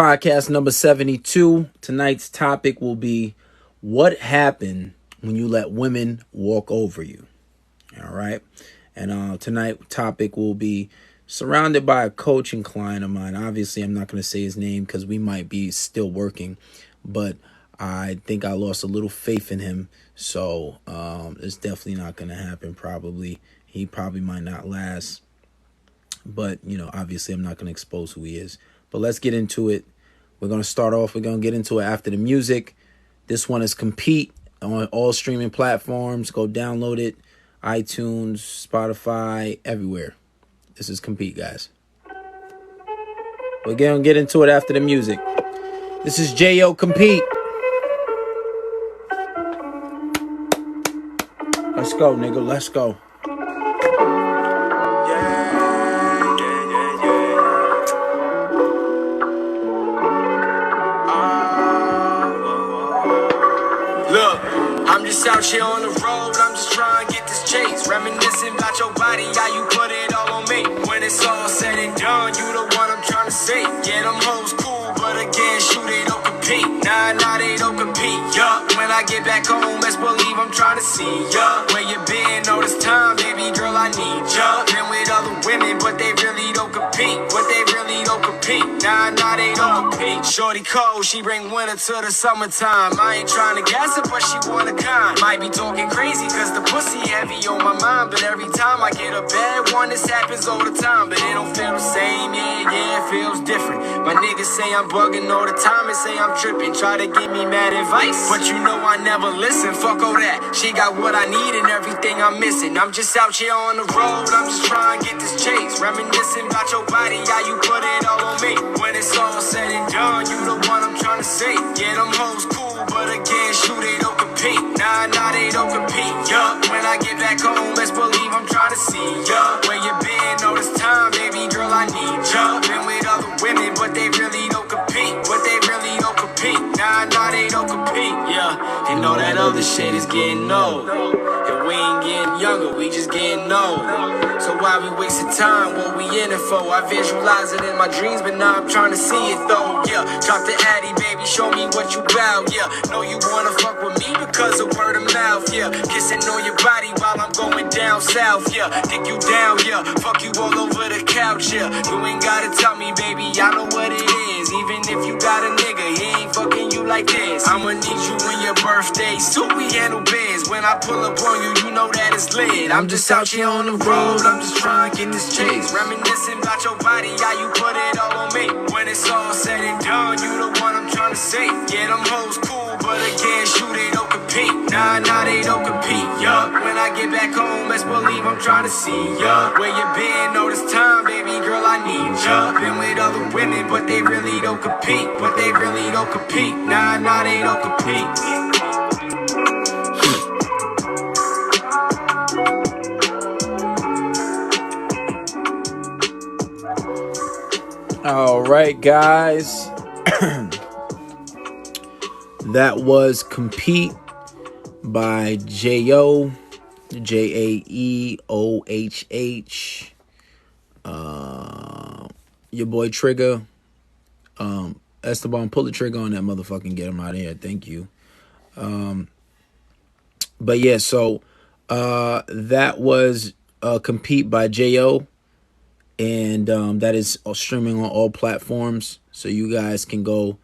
podcast number 72. Tonight's topic will be what happened when you let women walk over you. All right. And tonight's topic will be surrounded by a coaching client of mine. Obviously, I'm not going to say his name because we might be still working, but I think I lost a little faith in him. So it's definitely not going to happen. He probably might not last. But, obviously I'm not going to expose who he is. But let's get into it. We're going to start off. We're going to get into it after the music. This one is Compete on all streaming platforms. Go download it. iTunes, Spotify, everywhere. This is Compete, guys. We're going to get into it after the music. This is J.O. Compete. Let's go, nigga. Let's go. I'm just out here on the road, I'm just trying to get this chase. Reminiscing about your body, how you put it all on me. When it's all said and done, you the one I'm trying to see. Yeah, them hoes cool, but again, shoot, they don't compete. Nah, they don't compete, yeah. When I get back home, best believe I'm trying to see ya. Where you been all this time, baby girl, I need ya. Been with other women, but they really don't compete. Nah, they don't compete. Shorty cold, she bring winter to the summertime. I ain't trying to gas her, but she want a kind. Might be talking crazy, cause the pussy heavy on my mind. But every time I get a bad one, this happens all the time. But it don't feel the same, yeah, it feels different. My niggas say I'm bugging all the time and say I'm tripping. Try to give me mad advice, but you know I never listen. Fuck all that, she got what I need and everything I'm missing. I'm just out here on the road, I'm just trying to get this chase. Reminiscing about your body, how you put it all on me. When it's all said and done, you the one I'm trying to see. Yeah, them hoes cool, but again, shoot, they don't compete. Nah, they don't compete, yeah. When I get back home, best believe I'm trying to see ya. Where you been all this time, baby girl, I need ya. Been with other women, but they really don't compete. Nah, they don't compete, yeah. You know that other shit is getting old. And we ain't getting younger, we just getting old. So why we wasting time, what we in it for? I visualize it in my dreams, but now I'm trying to see it though, yeah. Drop the Addy, baby, show me what you bout, yeah. Know you wanna fuck with me because of word of mouth, yeah. Kissing on your body while I'm going down south, yeah. Dick you down, yeah. Fuck you all over the couch, yeah. You ain't gotta tell me, baby, I know what it is. Even if you got a nigga, he ain't fucking you like this. I'ma need you when your birthday, so we handle biz. When I pull up on you, you know that it's lit. I'm just out here on the road, I'm just trying to get this chase. Reminiscing about your body, how you put it all on me. When it's all said and done, you the one I'm trying to see. Yeah, them hoes cool, but again, shoot, they don't compete. Nah, they don't compete, yeah. When I get back home, best believe I'm trying to see ya. Where you been all this time, baby girl, I need ya. Been with other women, but they really don't compete. Nah, they don't compete. All right, guys. That was Compete by J.O. Jaeohh. Your boy Trigger. Esteban, pull the trigger on that motherfucker and get him out of here. Thank you. But yeah, so that was Compete by J.O. And that is streaming on all platforms. So you guys can go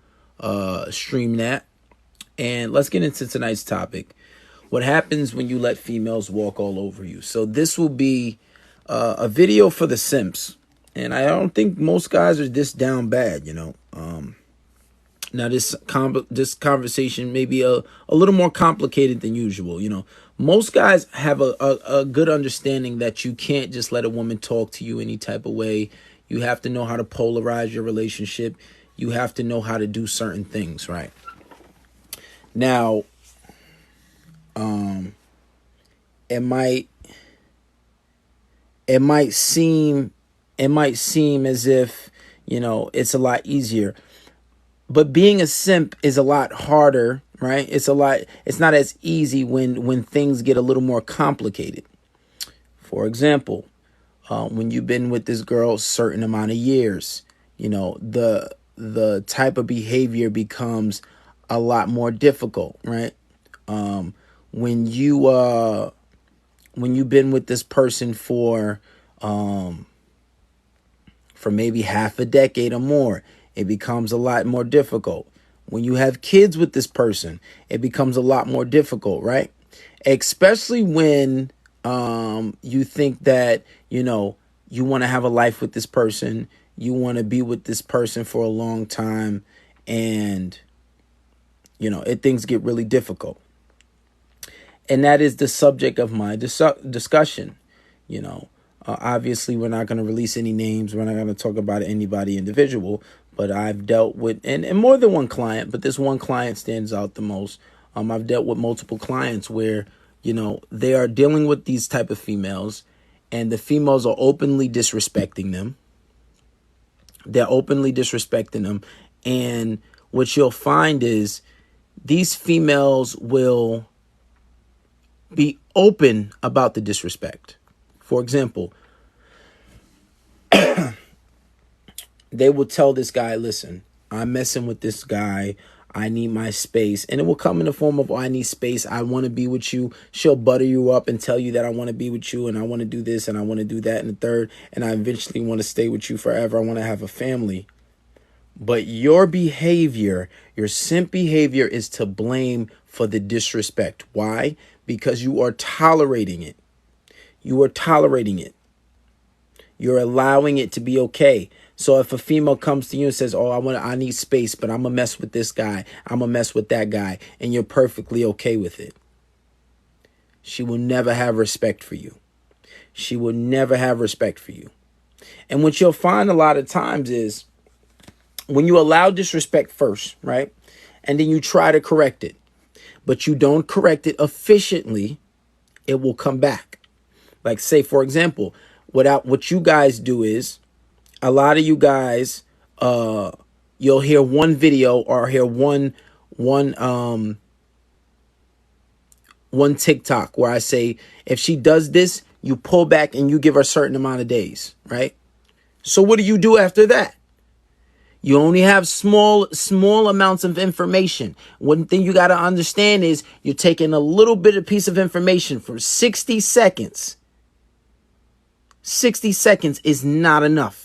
stream that. And let's get into tonight's topic. What happens when you let females walk all over you? So this will be a video for the simps. And I don't think most guys are this down bad, Now, this conversation may be a little more complicated than usual. Most guys have a good understanding that you can't just let a woman talk to you any type of way. You have to know how to polarize your relationship. You have to know how to do certain things, right? Now, it might seem as if, it's a lot easier. But being a simp is a lot harder, right? It's not as easy when things get a little more complicated. For example, when you've been with this girl a certain amount of years, the the type of behavior becomes a lot more difficult, right? When you've been with this person for maybe half a decade or more, it becomes a lot more difficult. When you have kids with this person, it becomes a lot more difficult, right? Especially when you think that, you want to have a life with this person, you want to be with this person for a long time, and, things get really difficult. And that is the subject of my discussion. Obviously, we're not going to release any names. We're not going to talk about anybody individual. But I've dealt with, and more than one client, but this one client stands out the most. I've dealt with multiple clients where, they are dealing with these type of females, and the females are openly disrespecting them. They're openly disrespecting them. And what you'll find is these females will be open about the disrespect. For example, they will tell this guy, listen, I'm messing with this guy. I need my space. And it will come in the form of, I need space. I want to be with you. She'll butter you up and tell you that I want to be with you and I want to do this and I want to do that and the third. And I eventually want to stay with you forever. I want to have a family. But your behavior, your simp behavior, is to blame for the disrespect. Why? Because you are tolerating it. You are tolerating it. You're allowing it to be okay. So if a female comes to you and says, oh, I need space, but I'm going to mess with this guy, I'm going to mess with that guy, and you're perfectly okay with it, she will never have respect for you. She will never have respect for you. And what you'll find a lot of times is when you allow disrespect first, right? And then you try to correct it, but you don't correct it efficiently, it will come back. Like, say, for example, what you guys do is, a lot of you guys, you'll hear one video or hear one TikTok where I say, if she does this, you pull back and you give her a certain amount of days, right? So what do you do after that? You only have small amounts of information. One thing you got to understand is you're taking a little bit of piece of information for 60 seconds. 60 seconds is not enough.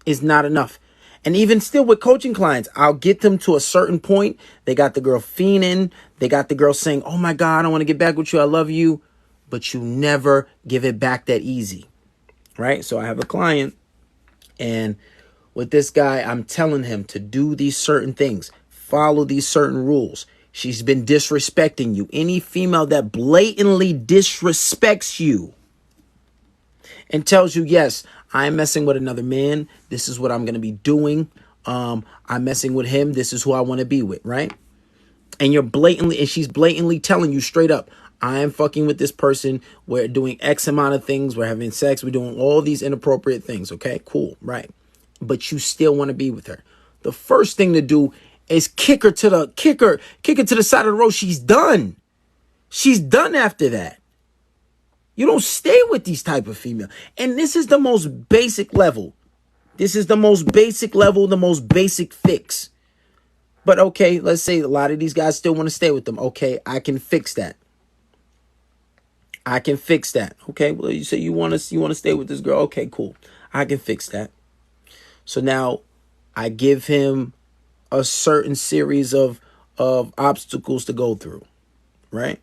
Is not enough. And even still with coaching clients, I'll get them to a certain point. They got the girl fiending. They got the girl saying, oh my God, I want to get back with you. I love you. But you never give it back that easy. Right? So I have a client, and with this guy, I'm telling him to do these certain things, follow these certain rules. She's been disrespecting you. Any female that blatantly disrespects you and tells you, yes, I'm messing with another man, this is what I'm going to be doing. I'm messing with him, this is who I want to be with, right? And she's blatantly telling you straight up, I am fucking with this person. We're doing X amount of things. We're having sex. We're doing all these inappropriate things. Okay, cool, right? But you still want to be with her. The first thing to do is kick her to the side of the road. She's done. She's done after that. You don't stay with these type of female. And this is the most basic level. This is the most basic level, the most basic fix. But okay, let's say a lot of these guys still want to stay with them. Okay, I can fix that. I can fix that. Okay, well, you say you want to stay with this girl. Okay, cool. I can fix that. So now I give him a certain series of obstacles to go through, right?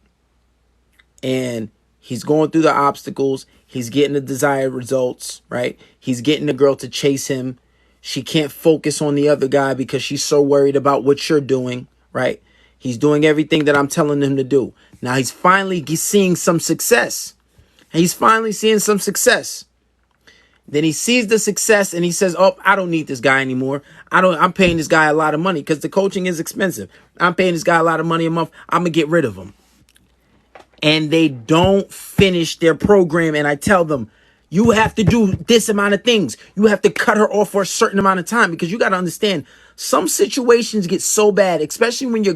And he's going through the obstacles. He's getting the desired results, right? He's getting the girl to chase him. She can't focus on the other guy because she's so worried about what you're doing, right? He's doing everything that I'm telling him to do. Now he's finally seeing some success. He's finally seeing some success. Then he sees the success and he says, oh, I don't need this guy anymore. I'm paying this guy a lot of money because the coaching is expensive. I'm paying this guy a lot of money a month. I'm going to get rid of him. And they don't finish their program. And I tell them, you have to do this amount of things. You have to cut her off for a certain amount of time, because you got to understand, some situations get so bad, especially when you're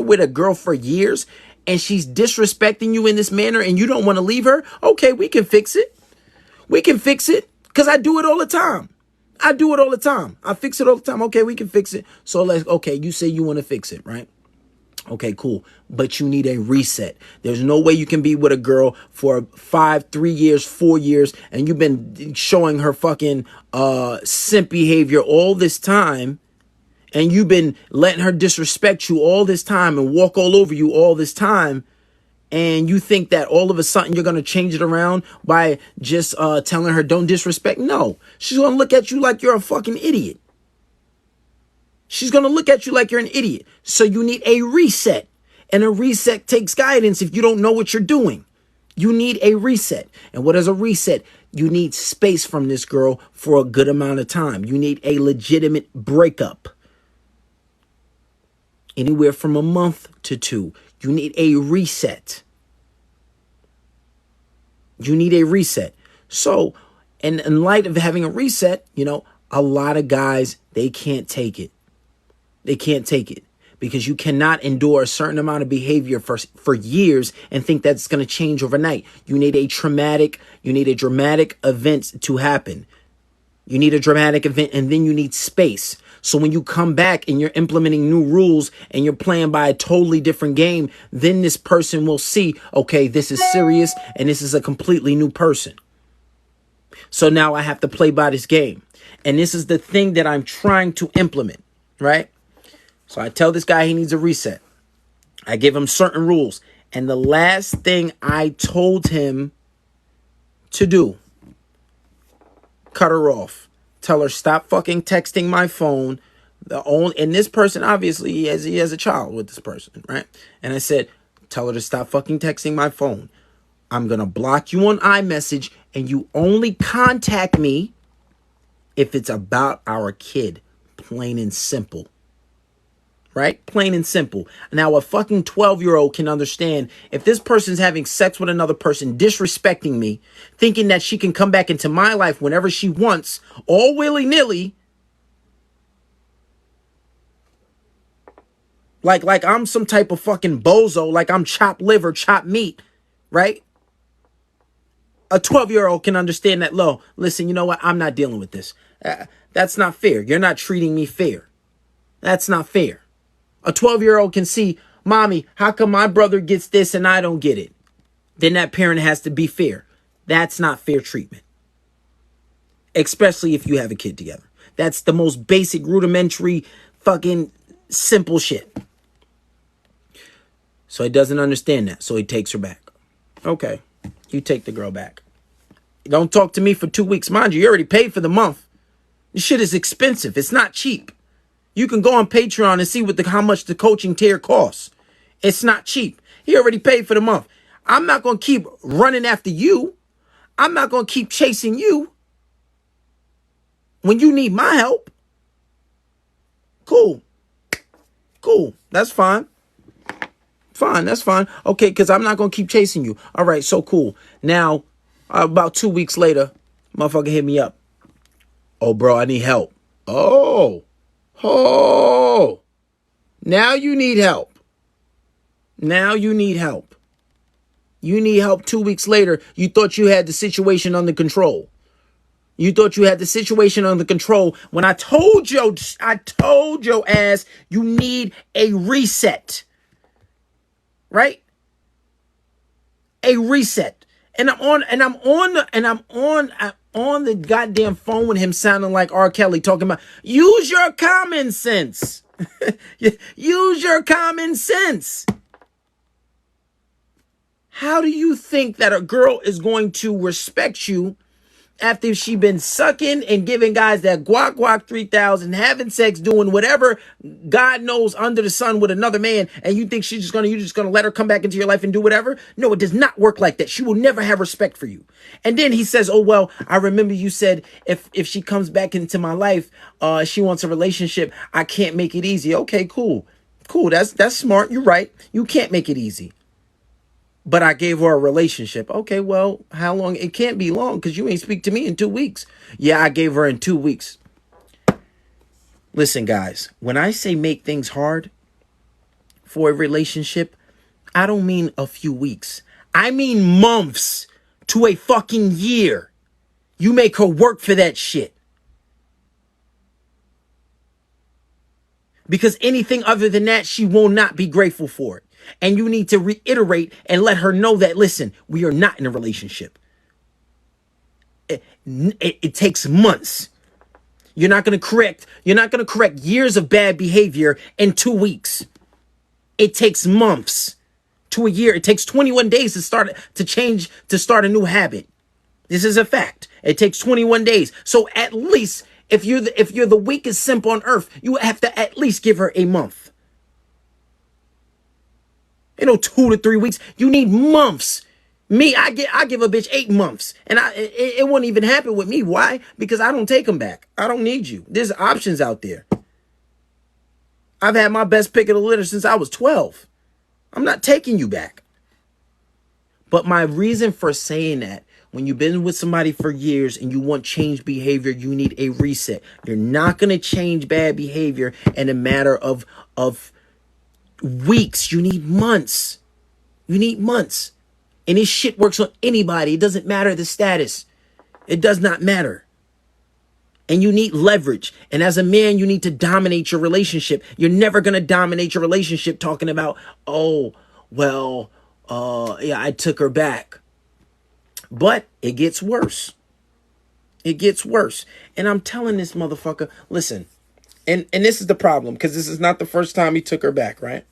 with a girl for years and she's disrespecting you in this manner and you don't want to leave her. Okay, we can fix it. We can fix it, because I do it all the time. I do it all the time. I fix it all the time. Okay, we can fix it. So okay, you say you want to fix it, right? Okay, cool. But you need a reset. There's no way you can be with a girl for 3 years, 4 years, and you've been showing her fucking simp behavior all this time, and you've been letting her disrespect you all this time and walk all over you all this time, and you think that all of a sudden you're going to change it around by just telling her don't disrespect. No, she's going to look at you like you're a fucking idiot. She's going to look at you like you're an idiot. So you need a reset. And a reset takes guidance if you don't know what you're doing. You need a reset. And what is a reset? You need space from this girl for a good amount of time. You need a legitimate breakup. Anywhere from a month to 2. You need a reset. You need a reset. So, and in light of having a reset, a lot of guys, they can't take it. They can't take it because you cannot endure a certain amount of behavior for years and think that's going to change overnight. You need a dramatic event to happen. You need a dramatic event, and then you need space. So when you come back and you're implementing new rules and you're playing by a totally different game, then this person will see, okay, this is serious and this is a completely new person. So now I have to play by this game. And this is the thing that I'm trying to implement, right? So I tell this guy he needs a reset. I give him certain rules. And the last thing I told him to do, cut her off. Tell her, stop fucking texting my phone. And this person, obviously, he has a child with this person, right? And I said, tell her to stop fucking texting my phone. I'm going to block you on iMessage, and you only contact me if it's about our kid. Plain and simple. Right? Plain and simple. Now, a fucking 12-year-old can understand if this person's having sex with another person, disrespecting me, thinking that she can come back into my life whenever she wants, all willy-nilly, like I'm some type of fucking bozo, like I'm chopped liver, chopped meat, right? A 12-year-old can understand that, listen, you know what? I'm not dealing with this. That's not fair. You're not treating me fair. That's not fair. A 12-year-old can see, mommy, how come my brother gets this and I don't get it? Then that parent has to be fair. That's not fair treatment. Especially if you have a kid together. That's the most basic, rudimentary, fucking simple shit. So he doesn't understand that. So he takes her back. Okay, you take the girl back. Don't talk to me for 2 weeks. Mind you already paid for the month. This shit is expensive. It's not cheap. You can go on Patreon and see how much the coaching tier costs. It's not cheap. He already paid for the month. I'm not going to keep running after you. I'm not going to keep chasing you when you need my help. Cool. That's fine. That's fine. Okay, because I'm not going to keep chasing you. All right, so cool. Now, about 2 weeks later, motherfucker hit me up. Oh, bro, I need help. Oh, now you need help. You need help 2 weeks later. You thought you had the situation under control. When I told your ass you need a reset. Right? A reset. And I'm on the goddamn phone with him sounding like R. Kelly talking about use your common sense. Use your common sense. How do you think that a girl is going to respect you after she been sucking and giving guys that guac 3000, having sex, doing whatever God knows under the sun with another man, and you think you're just gonna let her come back into your life and do whatever? No, it does not work like that. She will never have respect for you. And then he says, oh, well, I remember you said if she comes back into my life, she wants a relationship, I can't make it easy. Okay, cool. That's smart. You're right. You can't make it easy. But I gave her a relationship. Okay, well, how long? It can't be long because you ain't speak to me in 2 weeks. Yeah, I gave her in 2 weeks. Listen, guys, when I say make things hard for a relationship, I don't mean a few weeks. I mean months to a fucking year. You make her work for that shit. Because anything other than that, she will not be grateful for it. And you need to reiterate and let her know that, listen, we are not in a relationship. It takes months. You're not going to correct years of bad behavior in 2 weeks. It takes months to a year. It takes 21 days to start a new habit. This is a fact. It takes 21 days. So at least if you're the weakest simp on earth, you have to at least give her a month. 2 to 3 weeks. You need months. Me, I give a bitch 8 months, and it won't even happen with me. Why? Because I don't take them back. I don't need you. There's options out there. I've had my best pick of the litter since I was 12. I'm not taking you back. But my reason for saying that, when you've been with somebody for years and you want change behavior, you need a reset. You're not going to change bad behavior in a matter of weeks. You need months. You need months. And this shit works on anybody. It doesn't matter the status. It does not matter. And you need leverage. And as a man, you need to dominate your relationship. You're never going to dominate your relationship talking about, oh, well, yeah, I took her back. But it gets worse. It gets worse. And I'm telling this motherfucker, listen, and this is the problem, because this is not the first time he took her back, right?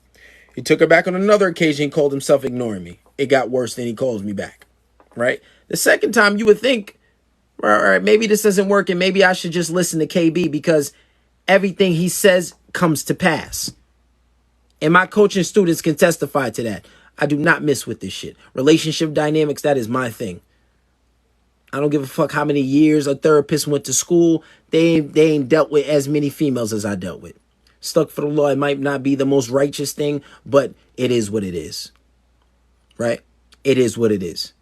He took her back on another occasion. He called himself ignoring me. It got worse than he calls me back, right? The second time, you would think, all right, maybe this doesn't work, and maybe I should just listen to KB, because everything he says comes to pass. And my coaching students can testify to that. I do not mess with this shit. Relationship dynamics, that is my thing. I don't give a fuck how many years a therapist went to school. They ain't dealt with as many females as I dealt with. Stuck for the law, it might not be the most righteous thing, but it is what it is. Right? It is what it is.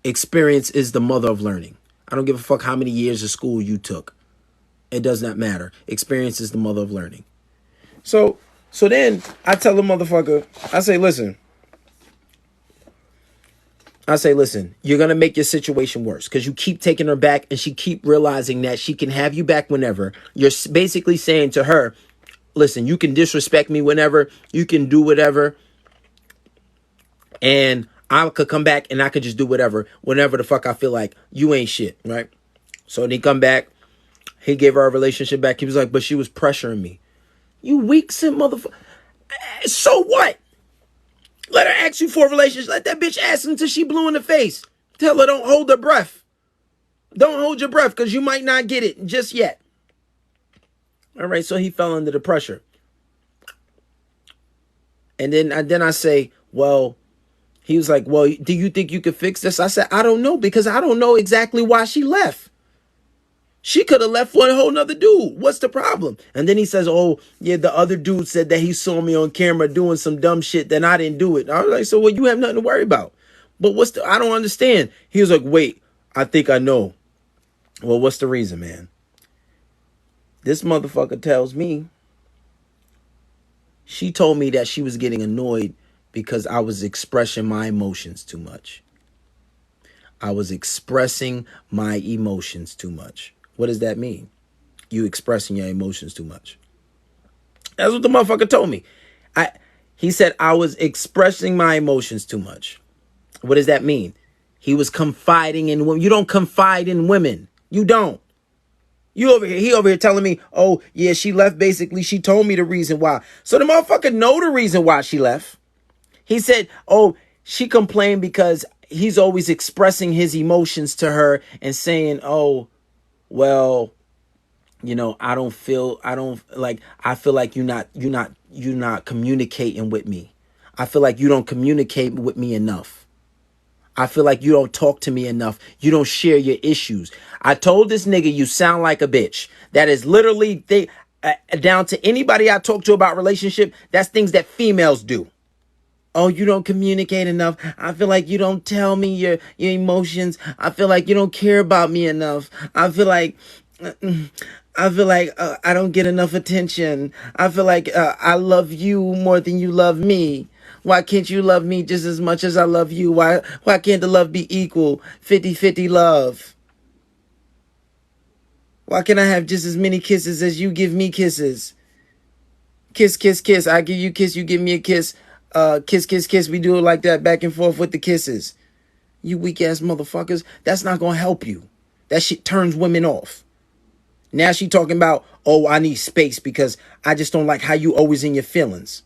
Experience is the mother of learning. I don't give a fuck how many years of school you took. It does not matter. Experience is the mother of learning. So then I tell the motherfucker, I say, listen, you're going to make your situation worse because you keep taking her back and she keep realizing that she can have you back whenever. You're basically saying to her, listen, you can disrespect me whenever, you can do whatever, and I could come back and I could just do whatever, whenever the fuck I feel like. You ain't shit, right? So when he come back, he gave her a relationship back. He was like, but she was pressuring me. You weak simp motherfucker. So what? Let her ask you for a relationship. Let that bitch ask until she blue in the face. Tell her don't hold her breath. Don't hold your breath because you might not get it just yet. All right, so he fell under the pressure. And then I say, well, he was like, well, do you think you could fix this? I said, I don't know, because I don't know exactly why she left. She could have left for a whole nother dude. What's the problem? And then he says, oh, yeah, the other dude said that he saw me on camera doing some dumb shit, then I didn't do it. I was like, so well, you have nothing to worry about. But I don't understand. He was like, wait, I think I know. Well, what's the reason, man? This motherfucker tells me she told me that she was getting annoyed because I was expressing my emotions too much. I was expressing my emotions too much. What does that mean? You expressing your emotions too much. That's what the motherfucker told me. He said I was expressing my emotions too much. What does that mean? He was confiding in women. You don't confide in women. You don't. He over here telling me, oh, yeah, she left. Basically, she told me the reason why. So the motherfucker know the reason why she left. He said, oh, she complained because he's always expressing his emotions to her and saying, oh, well, you know, I feel like you're not communicating with me. I feel like you don't communicate with me enough. I feel like you don't talk to me enough. You don't share your issues. I told this nigga, you sound like a bitch. That is literally down to anybody I talk to about relationship. That's things that females do. Oh, you don't communicate enough. I feel like you don't tell me your emotions. I feel like you don't care about me enough. I feel like I don't get enough attention. I feel like I love you more than you love me. Why can't you love me just as much as I love you? Why can't the love be equal? 50-50 love. Why can't I have just as many kisses as you give me kisses? Kiss, kiss, kiss. I give you a kiss, you give me a kiss. Kiss, kiss, kiss. We do it like that, back and forth with the kisses. You weak ass motherfuckers. That's not gonna help you. That shit turns women off. Now she talking about, oh, I need space because I just don't like how you always in your feelings.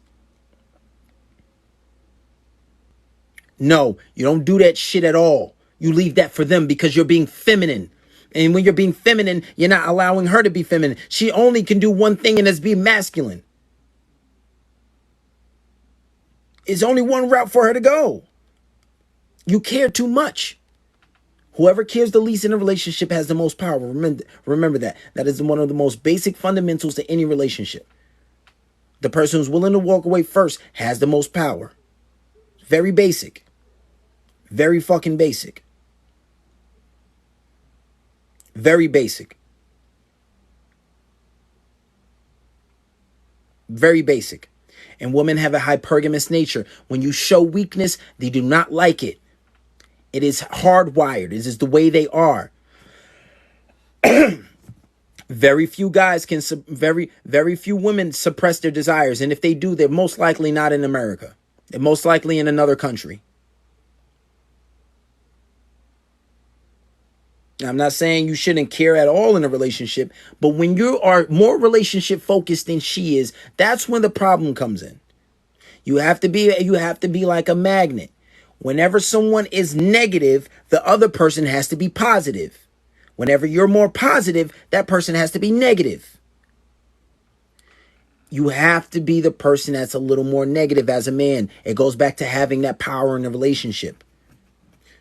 No, you don't do that shit at all. You leave that for them because you're being feminine. And when you're being feminine, you're not allowing her to be feminine. She only can do one thing, and that's be masculine. It's only one route for her to go. You care too much. Whoever cares the least in a relationship has the most power. Remember that. That is one of the most basic fundamentals to any relationship. The person who's willing to walk away first has the most power. Very basic. Very fucking basic. Very basic. Very basic. And women have a hypergamous nature. When you show weakness, they do not like it. It is hardwired. It is the way they are. Very few guys can, very few women suppress their desires. And if they do, they're most likely not in America. They're most likely in another country. Now, I'm not saying you shouldn't care at all in a relationship, but when you are more relationship focused than she is, that's when the problem comes in. You have to be like a magnet. Whenever someone is negative, the other person has to be positive. Whenever you're more positive, that person has to be negative. You have to be the person that's a little more negative as a man. It goes back to having that power in a relationship.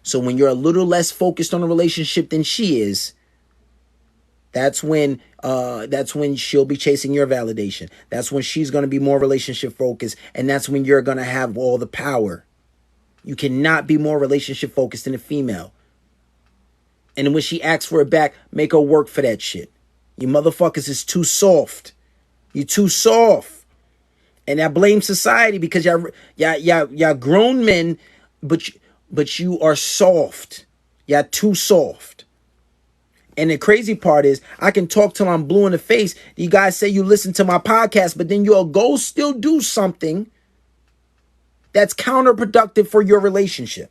So when you're a little less focused on a relationship than she is, that's when she'll be chasing your validation. That's when she's going to be more relationship focused, and that's when you're going to have all the power. You cannot be more relationship focused than a female. And when she asks for it back, make her work for that shit. You motherfuckers is too soft. You too soft. And I blame society because y'all grown men, but you are soft. Y'all too soft. And the crazy part is, I can talk till I'm blue in the face. You guys say you listen to my podcast, but then you'll go still do something that's counterproductive for your relationship.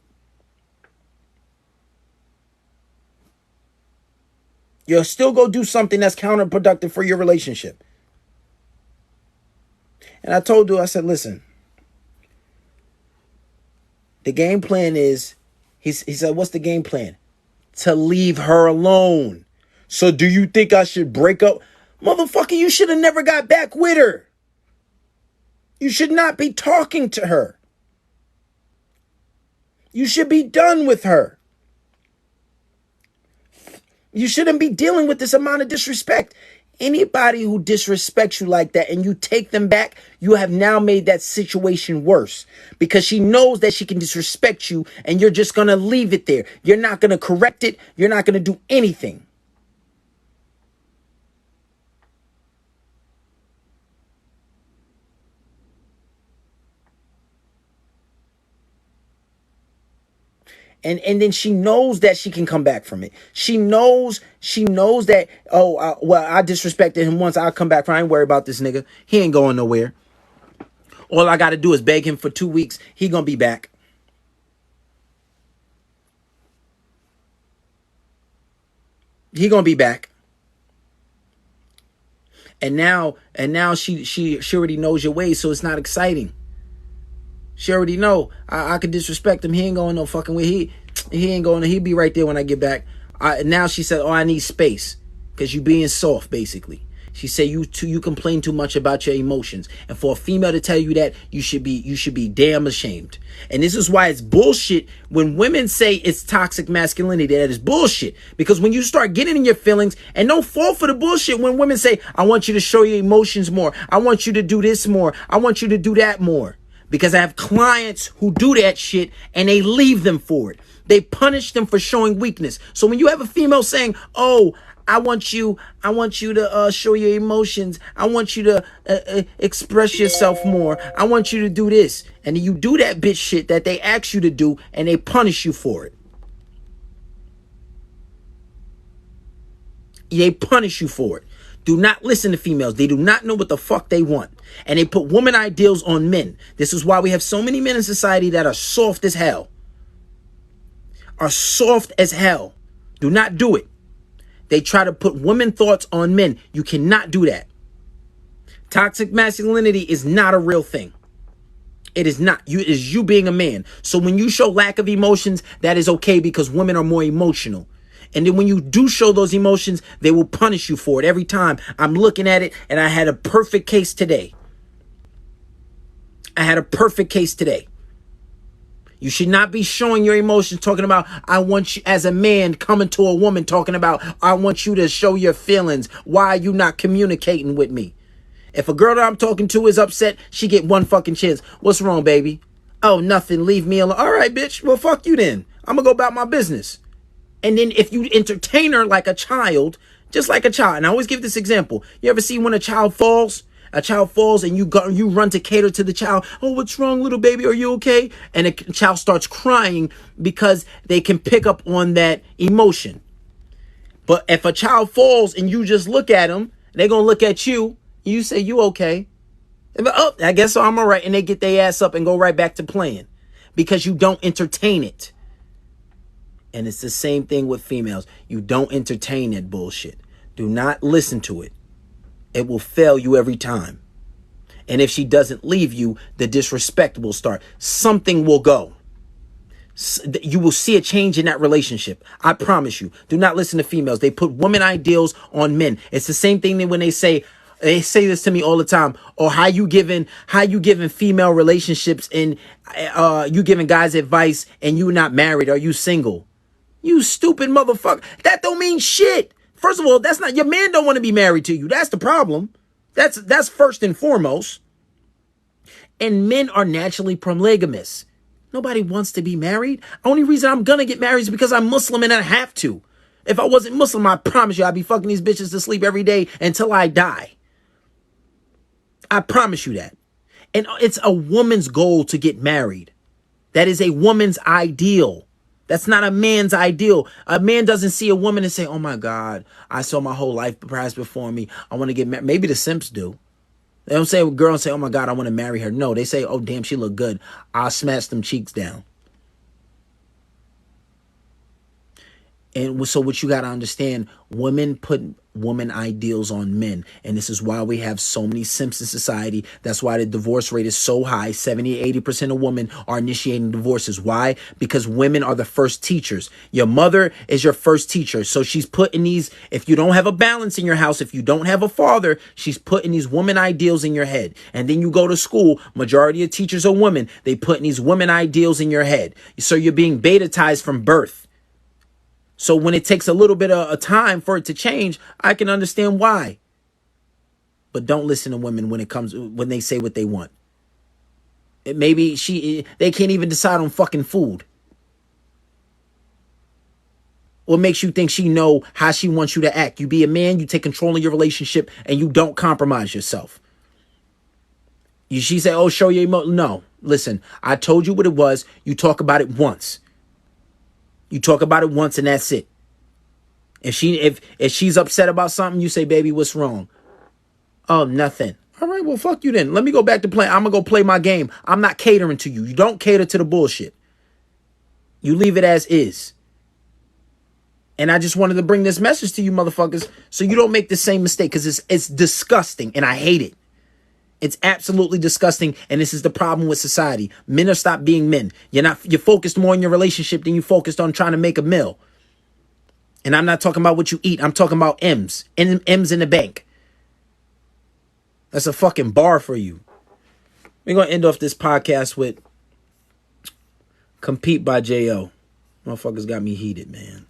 You'll still go do something that's counterproductive for your relationship. And I told her, I said, listen, the game plan is, he said, what's the game plan? To leave her alone. So do you think I should break up? Motherfucker, you should have never got back with her. You should not be talking to her. You should be done with her. You shouldn't be dealing with this amount of disrespect. Anybody who disrespects you like that and you take them back, you have now made that situation worse because she knows that she can disrespect you and you're just going to leave it there. You're not going to correct it. You're not going to do anything. And then she knows that she can come back from it. She knows that, well, I disrespected him once. I'll come back from it. I ain't worry about this nigga. He ain't going nowhere. All I got to do is beg him for 2 weeks. He going to be back. He going to be back. And now she already knows your ways, so it's not exciting. She already know I could disrespect him. He ain't going no fucking way. He ain't going. He'll be right there when I get back. Now she said, "Oh, I need space because you being soft." Basically, she said you complain too much about your emotions, and for a female to tell you that, you should be damn ashamed. And this is why it's bullshit when women say it's toxic masculinity. That is bullshit, because when you start getting in your feelings, and don't fall for the bullshit when women say, "I want you to show your emotions more. I want you to do this more. I want you to do that more." Because I have clients who do that shit and they leave them for it. They punish them for showing weakness. So when you have a female saying, "Oh, I want you to show your emotions. I want you to express yourself more. I want you to do this," and then you do that bitch shit that they ask you to do, and they punish you for it. They punish you for it. Do not listen to females. They do not know what the fuck they want. And they put woman ideals on men. This is why we have so many men in society that are soft as hell. Are soft as hell. Do not do it. They try to put women thoughts on men. You cannot do that. Toxic masculinity is not a real thing. It is not. It is you being a man. So when you show lack of emotions, that is okay because women are more emotional. And then when you do show those emotions, they will punish you for it every time. I'm looking at it, and I had a perfect case today. You should not be showing your emotions, talking about, I want you, as a man, coming to a woman, talking about, I want you to show your feelings. Why are you not communicating with me? If a girl that I'm talking to is upset, she get one fucking chance. What's wrong, baby? Oh, nothing. Leave me alone. All right, bitch. Well, fuck you then. I'm going to go about my business. And then if you entertain her like a child, just like a child, and I always give this example. You ever see when a child falls? A child falls and you run to cater to the child. Oh, what's wrong, little baby? Are you okay? And a child starts crying because they can pick up on that emotion. But if a child falls and you just look at them, they're going to look at you. You say, you okay? And oh, I guess so, I'm all right. And they get their ass up and go right back to playing because you don't entertain it. And it's the same thing with females. You don't entertain that bullshit. Do not listen to it. It will fail you every time. And if she doesn't leave you, the disrespect will start. Something will go. You will see a change in that relationship. I promise you. Do not listen to females. They put woman ideals on men. It's the same thing when they say this to me all the time. Or how you giving female relationships and you giving guys advice and you not married. Are you single? You stupid motherfucker. That don't mean shit. First of all, that's not, your man don't want to be married to you. That's the problem. That's first and foremost. And men are naturally polygamous. Nobody wants to be married. Only reason I'm going to get married is because I'm Muslim and I have to. If I wasn't Muslim, I promise you I'd be fucking these bitches to sleep every day until I die. I promise you that. And it's a woman's goal to get married. That is a woman's ideal. That's not a man's ideal. A man doesn't see a woman and say, oh my God, I saw my whole life pass before me. I want to get married. Maybe the simps do. They don't say a girl and say, oh my God, I want to marry her. No, they say, oh damn, she look good. I'll smash them cheeks down. And so what you got to understand, women put woman ideals on men. And this is why we have so many simps in society. That's why the divorce rate is so high. 70-80% of women are initiating divorces. Why? Because women are the first teachers. Your mother is your first teacher. So she's putting these, if you don't have a balance in your house, if you don't have a father, she's putting these woman ideals in your head. And then you go to school, majority of teachers are women. They put these women ideals in your head. So you're being beta-tized from birth. So when it takes a little bit of a time for it to change, I can understand why. But don't listen to women when they say what they want. Maybe they can't even decide on fucking food. What makes you think she know how she wants you to act? You be a man, you take control of your relationship, and you don't compromise yourself. She say, oh, show your emotion. No, listen, I told you what it was. You talk about it once. You talk about it once and that's it. If she's upset about something, you say, baby, what's wrong? Oh, nothing. All right, well, fuck you then. Let me go back to playing. I'm going to go play my game. I'm not catering to you. You don't cater to the bullshit. You leave it as is. And I just wanted to bring this message to you motherfuckers so you don't make the same mistake because it's disgusting and I hate it. It's absolutely disgusting, and this is the problem with society. Men are stopped being men. You're focused more on your relationship than you focused on trying to make a meal. And I'm not talking about what you eat. I'm talking about M's. M's in the bank. That's a fucking bar for you. We're going to end off this podcast with Compete by J.O. Motherfuckers got me heated, man.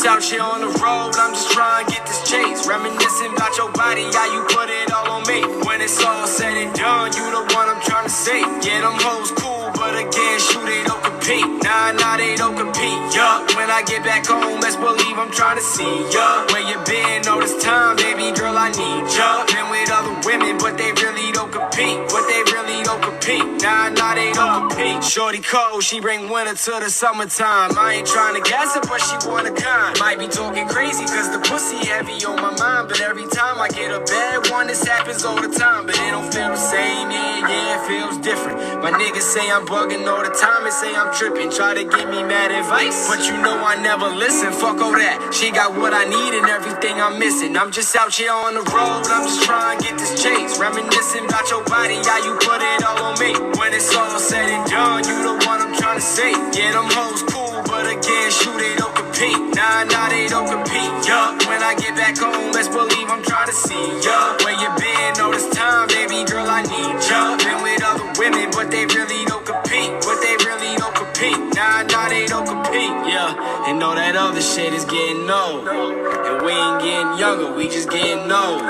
Out here on the road, I'm just trying to get this chase. Reminiscing about your body, how you put it all on me. When it's all said and done, you the one I'm trying to say. Yeah, them hoes cool, but again, shoot, they don't compete. Nah, they don't compete. Yeah, when I get back home, best believe I'm trying to see ya. Where you been all this time, baby girl, I need ya. Been with other women, but they really don't compete. But they really don't compete. Nah, they don't compete. Shorty cold, she bring winter to the summertime. I ain't trying to gas her, but she want a kind. Might be talking crazy, cause the pussy heavy on my mind. But every time I get a bad one, this happens all the time. But it don't feel the same, yeah, it feels different. My niggas say I'm bugging all the time and say I'm tripping. Try to give me mad advice, but you know I never listen. Fuck all that, she got what I need and everything I'm missing. I'm just out here on the road, I'm just trying to get this chase. Reminiscing about your body, how you put it all on me. When it's all said and done, you the one I'm trying to say. Yeah, them hoes cool, but again, shoot, they don't compete. Nah, they don't compete. Yeah, when I get back home, best believe I'm trying to see ya. Where you been all this time, baby girl, I need ya. Been with other women, but they really don't compete. But they really don't compete. Nah, they don't compete. Yeah, and all that other shit is getting old. And we ain't getting younger, we just getting old.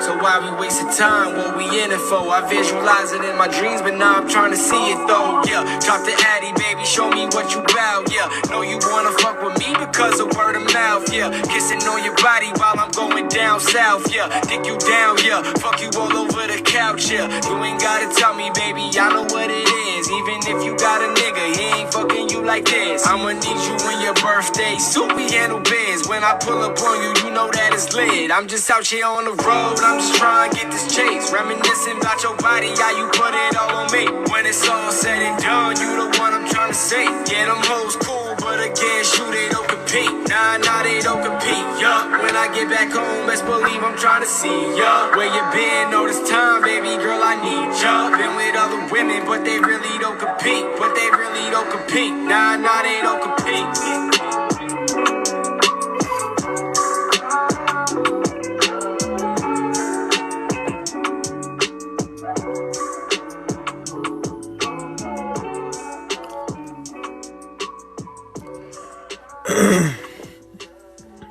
So why we wasting time? What we in it for? I visualize it in my dreams, but now I'm trying to see it though. Yeah, drop the Addy, baby, show me what you bout. Yeah, know you wanna fuck with me because of word of mouth. Yeah, kissing on your body while I'm going down south. Yeah, dick you down. Yeah, fuck you all over the couch. Yeah, you ain't gotta tell me, baby, I know what it is. Even if you got a nigga, he ain't fucking you like this. I'ma need you when your birthday suit, we handle biz. When I pull up on you, you know that it's lit. I'm just out here on the road, I'm just trying to get this chase. Reminiscing about your body, how you put it all on me. When it's all said and done, you the one I'm trying to say. Yeah, them hoes cool, but again, shoot, they don't compete. Nah, they don't compete. Yeah, when I get back home, best believe I'm trying to see ya. Where you been all this time, baby girl, I need ya. Been with other women, but they really don't compete. But they really don't compete. Nah, they don't compete.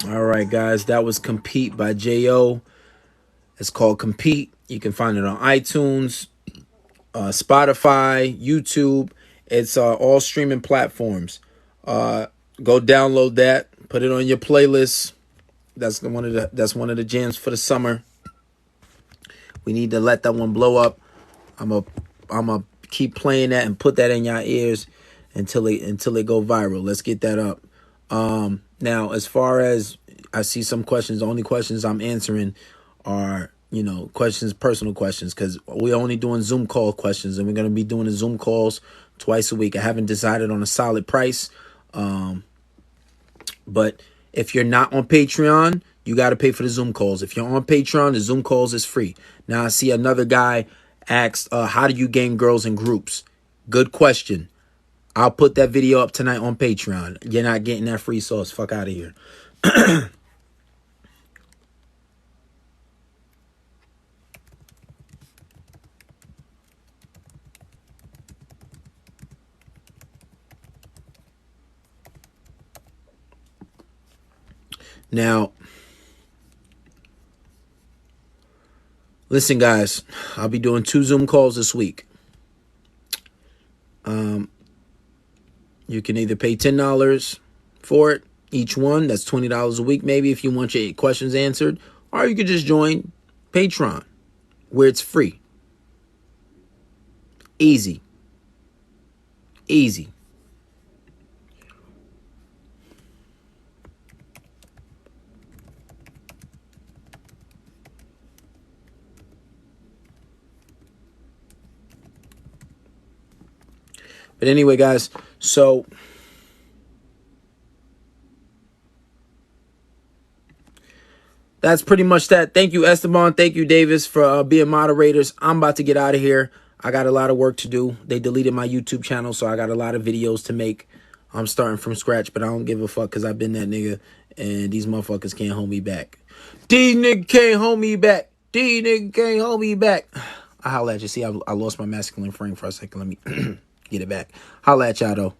All right, guys, that was Compete by J.O. It's called Compete. You can find it on iTunes, Spotify, YouTube. It's all streaming platforms. Go download that, put it on your playlist. That's one of the jams for the summer. We need to let that one blow up. I'm a keep playing that and put that in your ears until it go viral. Let's get that up. Now, as far as I see some questions, the only questions I'm answering are, questions, personal questions, because we're only doing Zoom call questions, and we're going to be doing the Zoom calls twice a week. I haven't decided on a solid price. But if you're not on Patreon, you got to pay for the Zoom calls. If you're on Patreon, the Zoom calls is free. Now, I see another guy asked, how do you gain girls in groups? Good question. I'll put that video up tonight on Patreon. You're not getting that free sauce. Fuck out of here. Now, listen, guys, I'll be doing 2 Zoom calls this week. You can either pay $10 for it, each one. That's $20 a week, maybe, if you want your questions answered. Or you could just join Patreon, where it's free. Easy. Easy. But anyway, guys, so that's pretty much that. Thank you, Esteban. Thank you, Davis, for being moderators. I'm about to get out of here. I got a lot of work to do. They deleted my YouTube channel, so I got a lot of videos to make. I'm starting from scratch, but I don't give a fuck because I've been that nigga, and these motherfuckers can't hold me back. These niggas can't hold me back. These niggas can't hold me back. I holla at you. See, I lost my masculine frame for a second. Let me get it back. Holla at y'all, though.